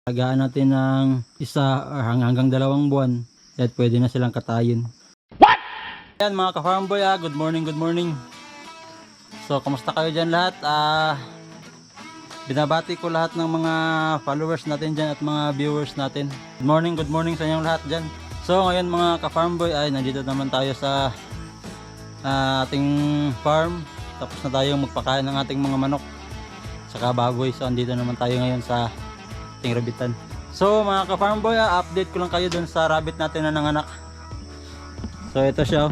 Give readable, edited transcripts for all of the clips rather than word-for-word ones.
Alagaan natin ng isa hanggang 2 buwan at pwede na silang katayin. Yan mga ka-farm boy, good morning, good morning. So kamusta kayo dyan lahat? Binabati ko lahat ng mga followers natin dyan at mga viewers natin. Good morning sa inyong lahat dyan. So ngayon mga ka-farm boy ay nandito naman tayo sa ating farm. Tapos na tayo magpakain ng ating mga manok saka baboy. So andito naman tayo ngayon sa ating rabitan. So mga ka-farm boy, update ko lang kayo dun sa rabbit natin na nanganak. So ito siya.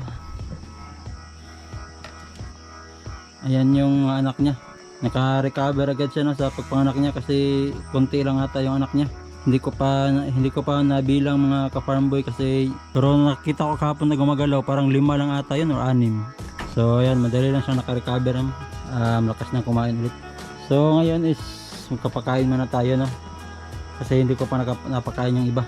Ayan yung anak niya. Naka-recover agad siya sa pagpanganak niya kasi konti lang ata yung anak niya. Hindi ko pa nabilang mga ka-farm boy kasi pero nakita ko kahapon na gumagalaw, parang 5 lang ata yun or 6. So ayan, madali lang siya naka-recover. Malakas na kumain ulit. So ngayon is magkapakain muna tayo, no? Kasi hindi ko pa napakain yung iba.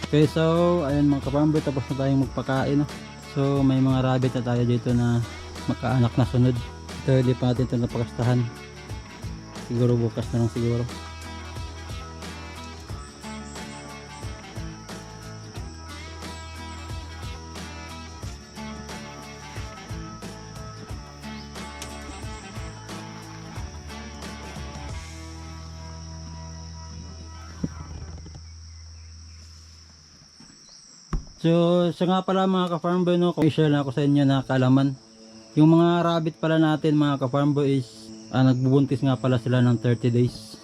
Okay, so ayun mga ka-farm boy, tapos na tayong magpakain, no? So may mga rabbit na tayo dito na makaanak na sunod. Ito hindi pa natin ito napakastahan. Siguro bukas na lang siguro. So, siya nga pala mga ka-farm boy, no, i-share na ako sa inyo na kaalaman. Yung mga rabbit pala natin mga ka-farm boy is nagbubuntis nga pala sila ng 30 days.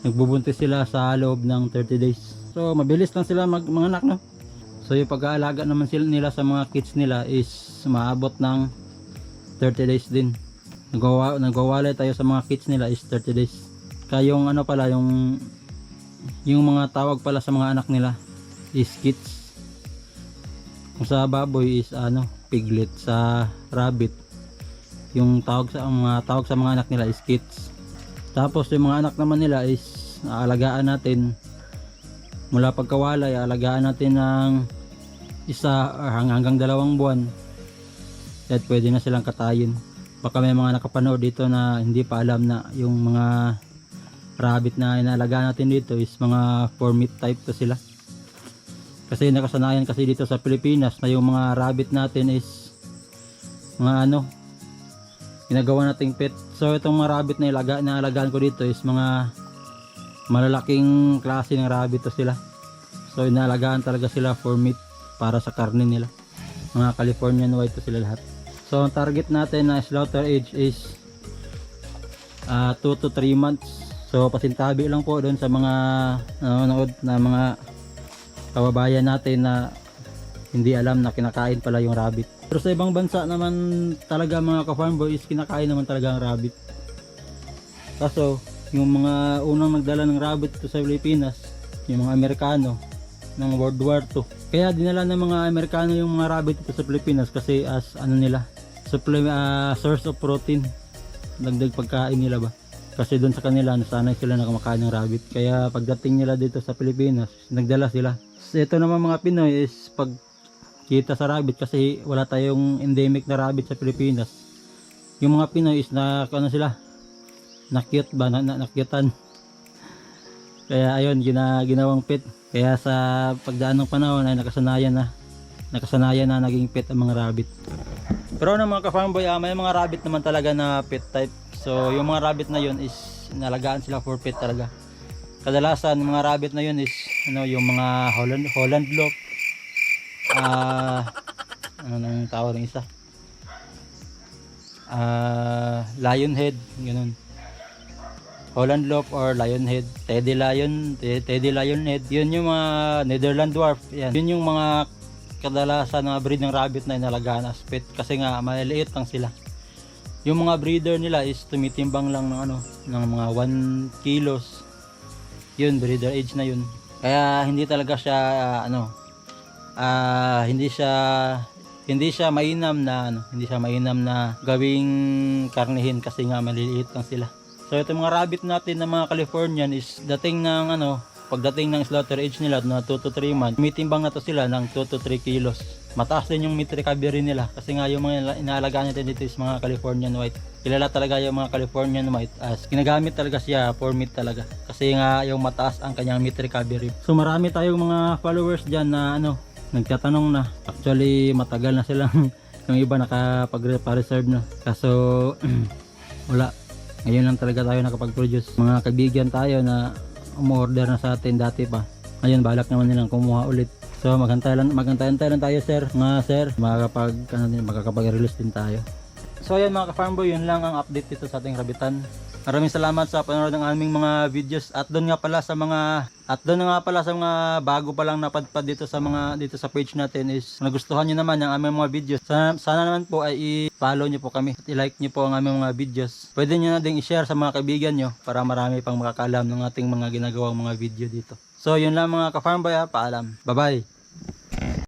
Nagbubuntis sila sa loob ng 30 days. So, mabilis lang sila manganak, no? So, yung pag-aalaga naman nila sa mga kids nila is maabot ng 30 days din. Nagwawalay tayo sa mga kids nila is 30 days. Kaya yung ano pala, yung mga tawag pala sa mga anak nila is kits. Kung sa baboy is piglet, sa rabbit yung tawag sa mga anak nila is kits. Tapos yung mga anak naman nila is aalagaan natin mula pagkawalay, aalagaan natin ng isa hanggang 2 buwan at pwede na silang katayin. Baka may mga nakapanood dito na hindi pa alam na yung mga rabbit na inaalagaan natin dito is mga for meat type to sila. Kasi nakasanayan kasi dito sa Pilipinas na yung mga rabbit natin is mga ginagawa nating pet. So itong mga rabbit na inaalagaan ko dito is mga malalaking klase ng rabbit to sila. So inaalagaan talaga sila for meat, para sa karne nila. Mga Californian white to sila lahat. So ang target natin na slaughter age is 2 to 3 months. So pasintabi lang po doon sa mga nanonood na mga kababayan natin na hindi alam na kinakain pala yung rabbit. Pero sa ibang bansa naman talaga mga ka-farm boy is kinakain naman talaga ang rabbit. Kaso yung mga unang nagdala ng rabbit ito sa Pilipinas, yung mga Amerikano ng World War II. Kaya dinala ng mga Amerikano yung mga rabbit ito sa Pilipinas kasi as source of protein, dagdag pagkain nila ba. Kasi doon sa kanila nasanay sila na kumakain ng rabbit. Kaya pagdating nila dito sa Pilipinas, nagdala sila. So, ito naman mga Pinoy is pagkita sa rabbit kasi wala tayong endemic na rabbit sa Pilipinas. Yung mga Pinoy is na-cute ba? Nakyutan. Kaya ayun, ginawang pet. Kaya sa pagdaan ng panahon ay nakasanayan na naging pet ang mga rabbit. Pero mga ka-farm boy, may mga rabbit naman talaga na pet type. So yung mga rabbit na yun is nalagaan sila for pet talaga. Kadalasan yung mga rabbit na yun is yung mga Holland Loop, nang tawag ng isa, Lionhead, ganun. Holland Loop or Lionhead, Teddy Lionhead, yun yung mga Netherland Dwarf. Yun yung mga kadalasan na breed ng rabbit na inalagaan as pet kasi nga maliliit lang sila. Yung mga breeder nila is tumitimbang lang ng mga 1 kilos. Yun, breeder age na yun. Kaya hindi talaga siya hindi siya mainam na gawing karnihin kasi nga maliliit lang sila. So itong mga rabbit natin na mga Californian is dating ng pagdating ng slaughter age nila na 2 to 3 months, mitimbang na to sila ng 2 to 3 kilos. Mataas din yung meat recovery nila kasi nga yung mga inaalagaan natin dito is mga Californian White. Kilala talaga yung mga Californian White as ginagamit talaga siya for meat talaga kasi nga yung mataas ang kanyang meat recovery. So marami tayong mga followers dyan na nagtatanong na. Actually matagal na silang yung iba nakapag-reserve na. Kaso wala. Ngayon lang talaga tayo nakapag-produce. Mga kaibigan tayo na umorder na sa atin dati pa. Ngayon balak naman nilang kumuha ulit. So maghantay lang tayo sir. Mga sir, makakapag-release din tayo. So ayan mga ka-farm boy, yun lang ang update dito sa ating rabitan. Maraming salamat sa panonood ng aming mga videos at doon nga pala sa mga bago pa lang napadpad dito sa page natin is nagustuhan niyo naman ang aming mga videos. Sana naman po ay i-follow niyo po kami at i-like niyo po ang aming mga videos. Pwede niyo na ding i-share sa mga kaibigan niyo para marami pang makakaalam ng ating mga ginagawang mga video dito. So yun lang mga ka-farm boy, paalam. Bye bye.